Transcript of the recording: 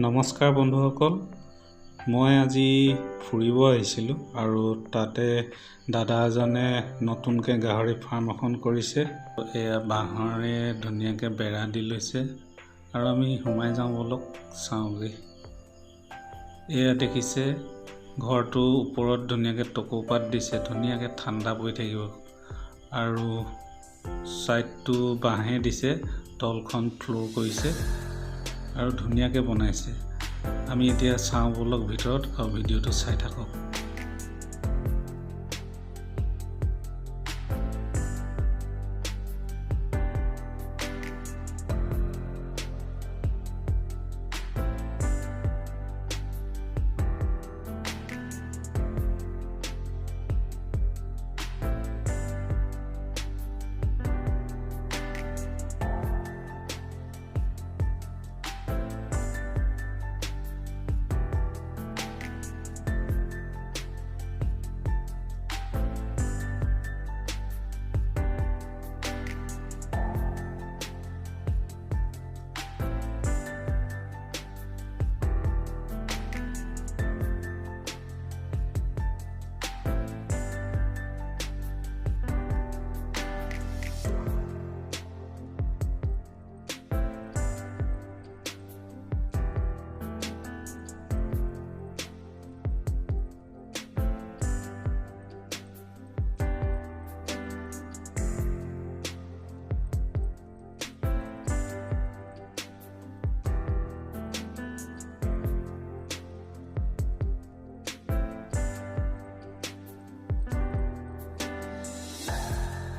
নমস্কাৰ বন্ধুসকল, মই আজি ফুৰিব আহিছিলোঁ আৰু তাতে দাদা এজনে নতুনকৈ গাহৰি ফাৰ্ম এখন কৰিছে। এয়া বাঁহৰে ধুনীয়াকৈ বেৰা দি লৈছে আৰু আমি সোমাই যাওঁ, বলক চাওঁগৈ। এয়া দেখিছে ঘৰটোৰ ওপৰত ধুনীয়াকৈ টকৌপাত দিছে, ধুনীয়াকৈ ঠাণ্ডা পৰি থাকিব আৰু ছাইডটো বাঁহে দিছে, তলখন ফ্ল'ৰ কৰিছে আৰু ধুনীয়াকৈ বনাইছে। আমি এতিয়া চাওঁ বলক ভিতৰত আৰু ভিডিঅ'টো চাই থাকক।